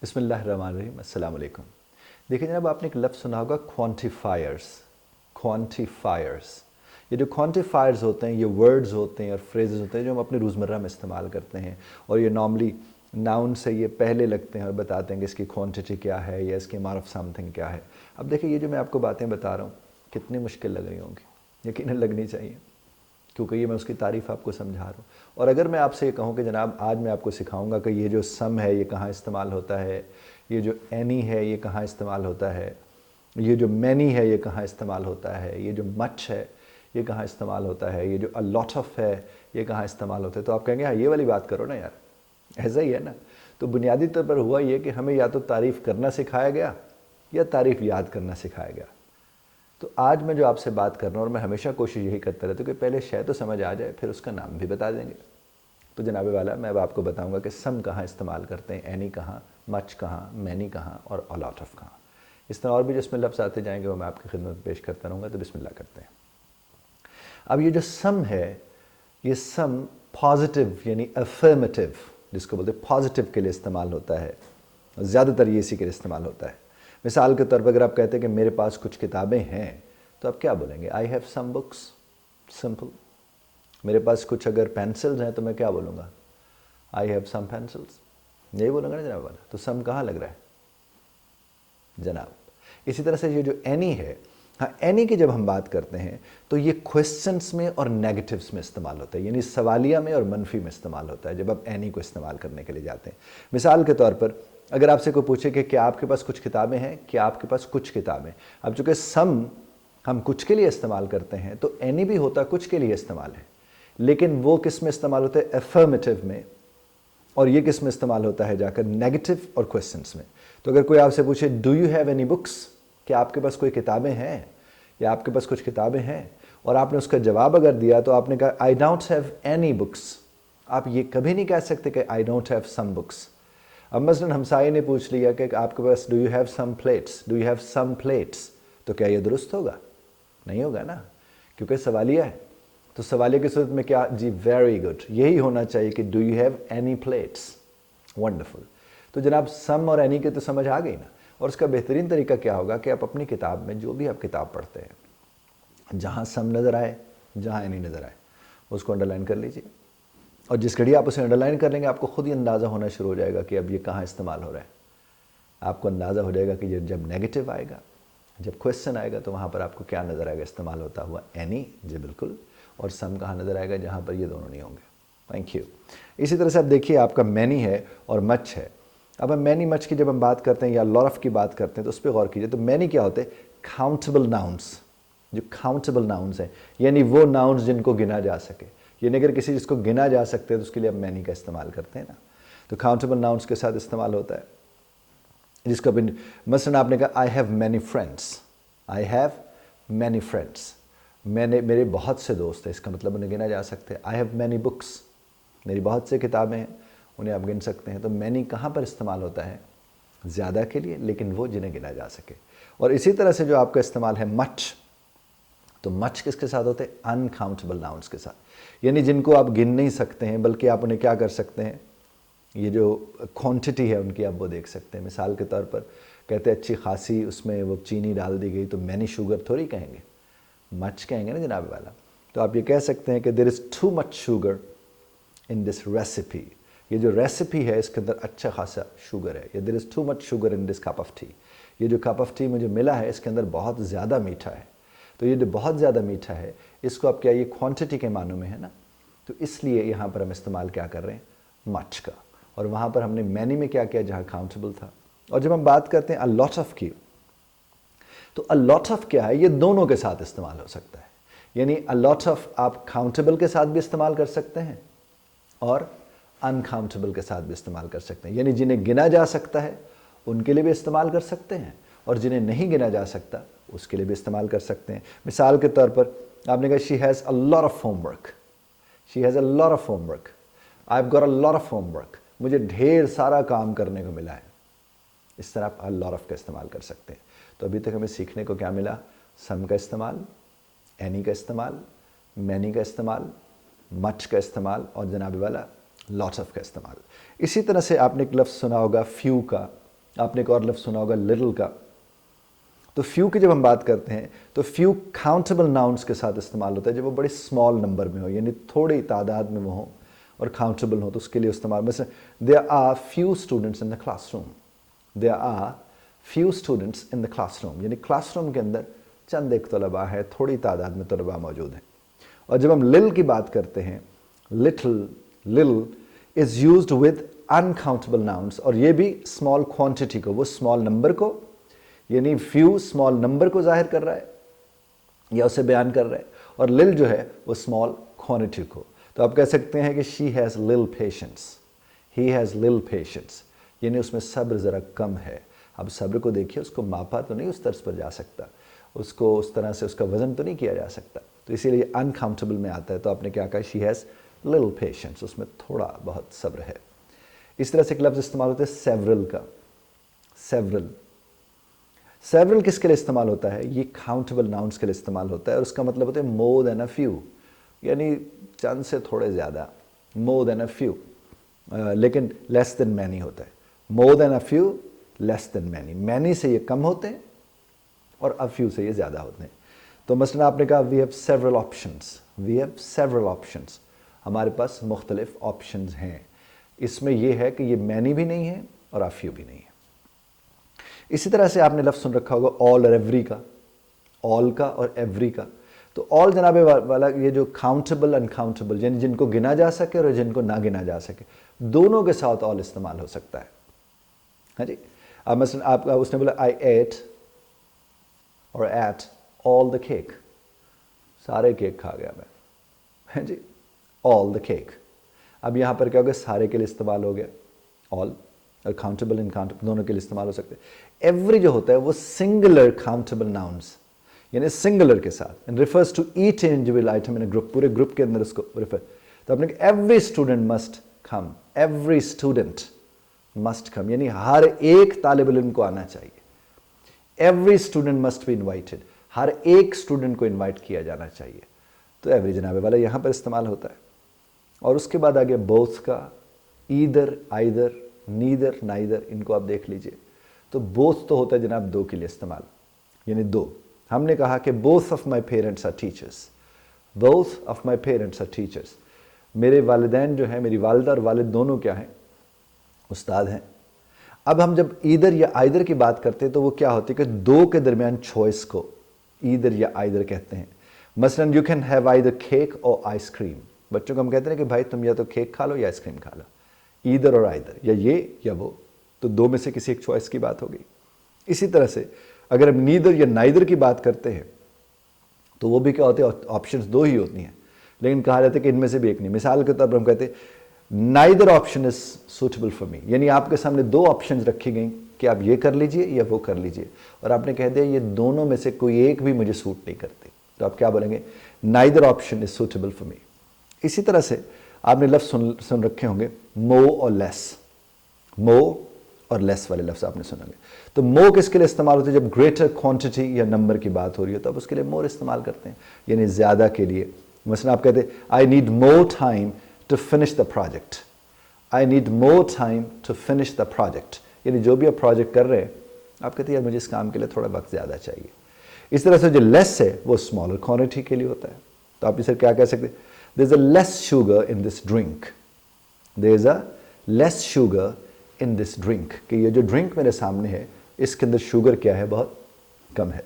बिस्मिल्लाहिर्रहमानिर्रहीम, अस्सलाम वालेकुम। देखिए जनाब, आपने एक लफ्ज़ सुना होगा क्वांटिफायर्स। क्वांटिफायर्स, ये जो क्वांटिफायर्स होते हैं ये वर्ड्स होते हैं और फ्रेजेस होते हैं जो हम अपने रोज़मर्रा में इस्तेमाल करते हैं, और ये नॉर्मली नाउन से ये पहले लगते हैं और बताते हैं कि इसकी क्वांटिटी क्या है या इसकी अमाउंट ऑफ समथिंग क्या है। अब देखिए ये जो मैं आपको बातें बता रहा हूँ कितनी मुश्किल लग रही होंगी, यकीनन लगनी चाहिए, क्योंकि ये मैं उसकी तारीफ़ आपको समझा रहा हूँ। और अगर मैं आपसे ये कहूँ कि जनाब आज मैं आपको सिखाऊंगा कि ये जो सम है ये कहाँ इस्तेमाल होता है, ये जो एनी है ये कहाँ इस्तेमाल होता है, ये जो मैनी है ये कहाँ इस्तेमाल होता है, ये जो मच है ये कहाँ इस्तेमाल होता है, ये जो अ लॉट ऑफ है ये कहाँ इस्तेमाल होता है, तो आप कहेंगे हाँ ये वाली बात करो ना यार, ऐसा ही है ना। तो बुनियादी तौर पर हुआ ये कि हमें या तो तारीफ़ करना सिखाया गया या तारीफ़ याद करना सिखाया गया। तो आज मैं जो आपसे बात कर रहा हूँ और मैं हमेशा कोशिश यही करता रहता हूँ कि पहले शय तो समझ आ जाए फिर उसका नाम भी बता देंगे। तो जनाब वाला मैं अब आपको बताऊँगा कि सम कहाँ इस्तेमाल करते हैं, एनी कहाँ, मच कहाँ, मैनी कहाँ और अ लॉट ऑफ कहाँ। इस तरह और भी जिसमें लफ्ज़ आते जाएंगे वो मैं आपकी खिदमत में पेश करता रहूँगा। तो बिस्मिल्लाह करते हैं। अब ये जो सम है ये सम पॉजिटिव यानी अफर्मेटिव जिसको बोलते हैं पॉजिटिव के लिए इस्तेमाल होता है, ज़्यादातर ये इसी के लिए इस्तेमाल होता है। मिसाल के तौर पर अगर आप कहते हैं कि मेरे पास कुछ किताबें हैं तो आप क्या बोलेंगे? I have some books, simple. मेरे पास कुछ अगर पेंसिल्स हैं तो मैं क्या बोलूँगा? आई हैव सम पेंसिल्स, यही बोलूँगा ना जनाब वाला। तो सम कहाँ लग रहा है जनाब? इसी तरह से ये जो एनी है, हाँ एनी की जब हम बात करते हैं तो ये क्वेश्चंस में और नेगेटिव्स में इस्तेमाल होता है, यानी सवालिया में और मनफी में इस्तेमाल होता है जब आप एनी को इस्तेमाल करने के लिए जाते हैं। मिसाल के तौर पर अगर आपसे कोई पूछे कि क्या आपके पास कुछ किताबें हैं, क्या आपके पास कुछ किताबें, अब चूंकि सम हम कुछ के लिए इस्तेमाल करते हैं तो एनी भी होता कुछ के लिए इस्तेमाल है, लेकिन वो किस में इस्तेमाल होता है? अफर्मेटिव में। और ये किस में इस्तेमाल होता है? जाकर नेगेटिव और क्वेश्चंस में। तो अगर कोई आपसे पूछे do you have any books, क्या आपके पास कोई किताबें हैं या आपके पास कुछ किताबें हैं, और आपने उसका जवाब अगर दिया तो आपने कहा I don't have any books, आप ये कभी नहीं कह सकते कि I don't have some books. अब मसलन हमसाये ने पूछ लिया कि आपके पास do you have some plates, do you have some plates, तो क्या ये दुरुस्त होगा? नहीं होगा ना, क्योंकि सवालिया है। तो सवालिया की सूरत में क्या जी, वेरी गुड, यही होना चाहिए कि do you have any plates, wonderful. तो जनाब सम और एनी के तो समझ आ गई ना। और उसका बेहतरीन तरीका क्या होगा कि आप अपनी किताब में जो भी आप किताब पढ़ते हैं जहाँ सम नज़र आए, जहाँ एनी नज़र आए, उसको अंडरलाइन कर लीजिए। और जिस घड़ी आप उसे अंडरलाइन कर लेंगे आपको खुद ही अंदाज़ा होना शुरू हो जाएगा कि अब ये कहाँ इस्तेमाल हो रहा है। आपको अंदाज़ा हो जाएगा कि ये जब नेगेटिव आएगा, जब क्वेश्चन आएगा तो वहाँ पर आपको क्या नज़र आएगा इस्तेमाल होता हुआ? एनी, जी बिल्कुल। और सम कहाँ नज़र आएगा? जहाँ पर ये दोनों नहीं होंगे। Thank you. इसी तरह से आप देखिए आपका मैनी है और मच है। अब हम मैनी मच की जब हम बात करते हैं या लॉट ऑफ की बात करते हैं तो उस पर गौर कीजिए। तो मैनी क्या होते हैं? Countable nouns. जो काउंटेबल नाउन्स हैं यानी वो नाउन्स जिनको गिना जा सके, यानी अगर किसी जिसको गिना जा सकते हैं तो उसके लिए आप मैनी का इस्तेमाल करते हैं ना। तो काउंटेबल नाउन्स के साथ इस्तेमाल होता है। जिसको मसलन आपने कहा I have many friends, I have many friends, मेरे बहुत से दोस्त हैं, इसका मतलब उन्हें गिना जा सकते हैं। आई हैव मैनी बुक्स, मेरी बहुत से किताबें हैं, उन्हें आप गिन सकते हैं। तो मैनी कहाँ पर इस्तेमाल होता है? ज़्यादा के लिए, लेकिन वो जिन्हें गिना जा सके। और इसी तरह से जो आपका इस्तेमाल है मच, तो मच किसके साथ होते हैं? अनकाउंटेबल नाउन्स के साथ, यानी जिनको आप गिन नहीं सकते हैं, बल्कि आप उन्हें क्या कर सकते हैं, ये जो क्वांटिटी है उनकी आप वो देख सकते हैं। मिसाल के तौर पर कहते हैं अच्छी खासी उसमें वो चीनी डाल दी गई, तो मैनी शुगर थोड़ी कहेंगे, मच कहेंगे ना जनाब वाला। तो आप ये कह सकते हैं कि there is too much sugar in this recipe, ये जो रेसिपी है इसके अंदर अच्छा खासा शुगर है, या there is too much sugar in this cup of tea, ये जो कप ऑफ टी मुझे मिला है इसके अंदर बहुत ज़्यादा मीठा है। तो ये जो बहुत ज़्यादा मीठा है इसको आप क्या, ये क्वांटिटी के मानों में है ना, तो इसलिए यहाँ पर हम इस्तेमाल क्या कर रहे हैं? मच का। और वहाँ पर हमने मैनी में क्या किया? जहाँ काउंटेबल था। और जब हम बात करते हैं अ लॉट ऑफ की, तो अ लॉट ऑफ क्या है? ये दोनों के साथ इस्तेमाल हो सकता है, यानी अ लॉट ऑफ आप काउंटेबल के साथ भी इस्तेमाल कर सकते हैं और अनकाउंटेबल के साथ भी इस्तेमाल कर सकते हैं, यानी जिन्हें गिना जा सकता है उनके लिए भी इस्तेमाल कर सकते हैं और जिन्हें नहीं गिना जा सकता उसके लिए भी इस्तेमाल कर सकते हैं। मिसाल के तौर पर आपने कहा she has a lot of homework, she has a lot of homework, I have got a lot of homework, मुझे ढेर सारा काम करने को मिला है। इस तरह आप अ लॉट ऑफ का इस्तेमाल कर सकते हैं। तो अभी तक हमें सीखने को क्या मिला? सम का इस्तेमाल, एनी का इस्तेमाल, मैनी का इस्तेमाल, मच का इस्तेमाल और जनाब वाला लॉट ऑफ का इस्तेमाल। इसी तरह से आपने एक लफ्ज़ सुना होगा फ्यू का, आपने एक और लफ्ज़ सुना होगा लिटिल का। तो फ्यू की जब हम बात करते हैं तो फ्यू काउंटेबल नाउन्स के साथ इस्तेमाल होता है जब वो बड़े स्मॉल नंबर में हो, यानी थोड़ी तादाद में वो हो और काउंटेबल हो, तो उसके लिए इस्तेमाल। जैसे there are few students in the classroom, there are few students in the classroom, यानी क्लासरूम के अंदर चंद एक तलबा है, थोड़ी तादाद में तलबा मौजूद हैं। और जब हम लिल की बात करते हैं, लिटिल, लिल is used with uncountable nouns, और ये भी स्मॉल क्वांटिटी को, वो स्मॉल नंबर को, यानी फ्यू स्मॉल नंबर को जाहिर कर रहा है या उसे बयान कर रहा है, और लिल जो है वो स्मॉल क्वांटिटी को। तो आप कह सकते हैं कि शी हैज़ लिल पेशेंस, ही हैज़ लिल पेशेंस, यानी उसमें सब्र ज़रा कम है। अब सब्र को देखिए, उसको मापा तो नहीं उस तर्ज पर जा सकता, उसको उस तरह से उसका वज़न तो नहीं किया जा सकता, तो इसीलिए अनकाउंटेबल में आता है। तो आपने क्या कहा, शी हैज़ लिल पेशेंस, उसमें थोड़ा बहुत सब्र है। इस तरह से एक लफ्ज़ इस्तेमाल होता है सेवरल का, सेवरल। सेवरल किसके लिए इस्तेमाल होता है, ये काउंटेबल नाउन्स के लिए इस्तेमाल होता है, और उसका मतलब होता है मोर देन अ फ्यू, यानी चंद से थोड़े ज़्यादा, मोर देन अ फ्यू, लेकिन लेस देन मैनी होता है। More than a few, less than many, many से ये कम होते हैं और अ फ्यू से ये ज़्यादा होते हैं। तो मसलन आपने कहा we have several options, we have several options, हमारे पास मुख्तलिफ ऑप्शंस हैं। इसमें यह है कि ये मैनी भी नहीं है और अ फ्यू भी नहीं है। इसी तरह से आपने लफ्ज़ सुन रखा होगा ऑल और एवरी का, ऑल का और एवरी का। तो ऑल जनाब वाला ये जो काउंटेबल अनकाउंटेबल, यानी जिनको गिना जा सके और जिनको ना गिना जा सके, दोनों के साथ ऑल इस्तेमाल हो सकता है। हाँ जी, अब मसलन आप उसने बोला आई एट और एट ऑल द केक, सारे केक खा गया मैं, है जी, ऑल द केक। अब यहाँ पर क्या हो गया, सारे के लिए इस्तेमाल हो गया ऑल, और काउंटेबल इनकाउंटेबल दोनों के लिए इस्तेमाल हो सकते हैं। एवरी जो होता है वो सिंगुलर काउंटेबल नाउन्स, यानी सिंगुलर के साथ, and refers to each individual item in a group, पूरे ग्रुप के अंदर उसको रेफर। तो आपने every student must come, every student must come, यानी हर एक तालिब इल्म को आना चाहिए। Every student must be invited, हर एक स्टूडेंट को इन्वाइट किया जाना चाहिए। तो एवरी जनाबे वाला यहाँ पर इस्तेमाल होता है। और उसके बाद आ गया बोथ का, ईदर, आइदर, नीदर, नाइदर, इनको आप देख लीजिए। तो बोथ तो होता है जनाब दो के लिए इस्तेमाल, यानी दो। हमने कहा कि both of my parents are teachers, both of my parents are teachers, मेरे वालिदैन जो हैं, मेरी वालिदा और वालिद दोनों क्या हैं, उस्ताद हैं। अब हम जब ईदर या आइदर की बात करते हैं तो वो क्या होती है कि दो के दरमियान चॉइस को ईदर या आइदर कहते हैं। मसलन you can have either cake और आइसक्रीम, बच्चों को हम कहते हैं कि भाई तुम या तो केक खा लो या आइसक्रीम खा लो, ईदर और आइदर, या ये या वो, तो दो में से किसी एक चॉइस की बात होगी। इसी तरह से अगर हम नीदर या नाइदर की बात करते हैं तो वो भी क्या होते हैं, ऑप्शंस दो ही होती हैं, लेकिन कहा जाता है कि इनमें से भी एक नहीं। मिसाल के तौर पर हम कहते हैं neither option is suitable for me, यानी आपके सामने दो ऑप्शंस रखी गई कि आप ये कर लीजिए या वो कर लीजिए, और आपने कह दिया ये दोनों में से कोई एक भी मुझे सूट नहीं करती, तो आप क्या बोलेंगे, neither option is suitable for me. इसी तरह से आपने लफ्ज़ सुन रखे होंगे मो और लेस, मो और लेस वाले लफ्ज़ आपने सुनेंगे। तो मो किसके लिए इस्तेमाल होते हैं, जब ग्रेटर क्वांटिटी या नंबर की बात हो रही हो तो आप उसके लिए मोर इस्तेमाल करते हैं, यानी ज़्यादा के लिए। मसलन आप कहते हैं I need more time to finish the project, I need more time to finish the project, यानी जो भी आप प्रोजेक्ट कर रहे हैं आप कहते हैं यार मुझे इस काम के लिए थोड़ा वक्त ज़्यादा चाहिए। इस तरह से जो लेस है वो स्मॉलर क्वांटिटी के लिए होता है। तो आप इसे क्या कह सकते हैं, there is a less sugar in this drink, there is a less sugar in this drink, कि ये जो ड्रिंक मेरे सामने है इसके अंदर शुगर क्या है, बहुत कम है।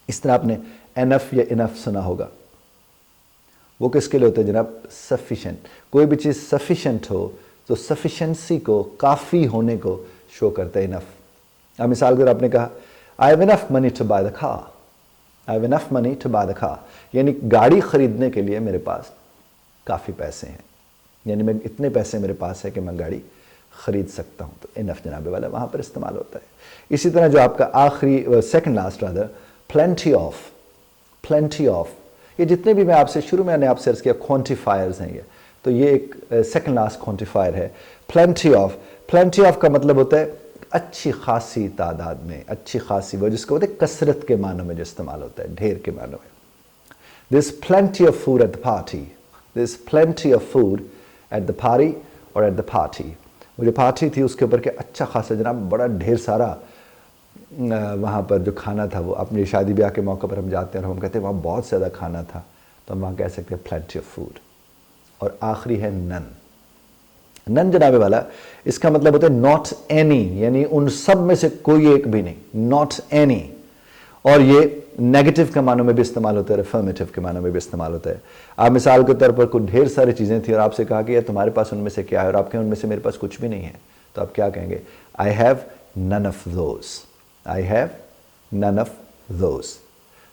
इस तरह आपने एनफ या इनफ सुना होगा, वो किसके लिए होता है जनाब, सफिशेंट। कोई भी चीज़ सफिशेंट हो तो सफिशेंसी को, काफ़ी होने को शो करता है इनफ। अब मिसाल के आपने कहा I have enough money to buy the car, I have enough money to buy the car, यानी गाड़ी खरीदने के लिए मेरे पास काफ़ी पैसे हैं, यानी मैं इतने पैसे मेरे पास है कि मैं गाड़ी खरीद सकता हूँ। तो इनफ जनाबे वाला वहाँ पर इस्तेमाल होता है। इसी तरह जो आपका आखिरी second last rather plenty of, plenty of, ये जितने भी मैं आपसे शुरू में आपसे अर्ज़ किया क्वांटिफायर्स हैं ये, तो ये एक सेकंड लास्ट क्वांटिफायर है प्लेंटी ऑफ। प्लेंटी ऑफ का मतलब होता है अच्छी खासी तादाद में, अच्छी खासी, वो जिसको बोलते हैं कसरत के मानों में जो इस्तेमाल होता है, ढेर के मानों में। There's plenty of food at the party, there's plenty of food at the party or at the party, वो जो पार्टी थी उसके ऊपर के अच्छा खासा जनाब बड़ा ढेर सारा वहाँ पर जो खाना था, वो अपनी शादी ब्याह के मौके पर हम जाते हैं और हम कहते हैं वहाँ बहुत ज़्यादा खाना था, तो हम वहाँ कह सकते हैं प्लेंटी ऑफ फूड। और आखिरी है नन। नन जनाबे वाला, इसका मतलब होता है नॉट एनी, यानी उन सब में से कोई एक भी नहीं, नॉट एनी। और ये नेगेटिव के मानों में भी इस्तेमाल होता है, अफर्मेटिव के मानों में भी इस्तेमाल होता है। आप मिसाल के तौर पर कुछ ढेर सारी चीज़ें थी और आपसे कहा कि यार तुम्हारे पास उनमें से क्या है, और आप कहें उनमें से मेरे पास कुछ भी नहीं है, तो आप क्या कहेंगे? I have none of those, I have none of those.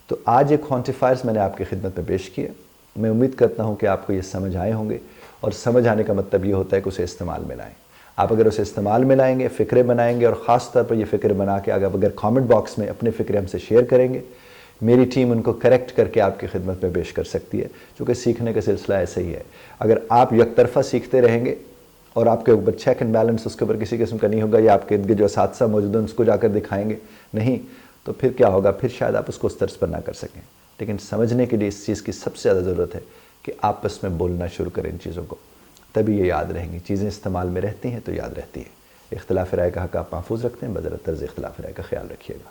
तो आज ये क्वांटिफायर्स मैंने आपकी खिदमत में पेश किए। मैं उम्मीद करता हूँ कि आपको ये समझ आए होंगे, और समझ आने का मतलब ये होता है कि उसे इस्तेमाल में लाएँ। आप अगर उसे इस्तेमाल में लाएंगे, फ़िक्रे बनाएंगे, और ख़ास तौर पर ये फ़िक्र बना के अगर कमेंट बॉक्स में अपने फ़िक्रे हमसे शेयर करेंगे, मेरी टीम उनको करेक्ट करके आपकी खिदमत में पेश कर सकती है, क्योंकि सीखने का सिलसिला ऐसे ही है। अगर आप यकतरफ़ा सीखते रहेंगे और आपके ऊपर चेक एंड बैलेंस उसके ऊपर किसी किस्म का नहीं होगा, या आपके इर्द जो असातिज़ा मौजूद हैं उसको जाकर दिखाएंगे नहीं, तो फिर क्या होगा? फिर शायद आप उसको उस तर्ज पर ना कर सकें। लेकिन समझने के लिए इस चीज़ की सबसे ज़्यादा ज़रूरत है कि आपस में बोलना शुरू करें इन चीज़ों को, तभी ये याद रहेंगी। चीज़ें इस्तेमाल में रहती हैं तो याद रहती है। इख्तिलाफ़ राय का हक़ आप महफूज रखते हैं, बज़रत तर्ज़ इख्तिलाफ़ राय का ख्याल रखिएगा।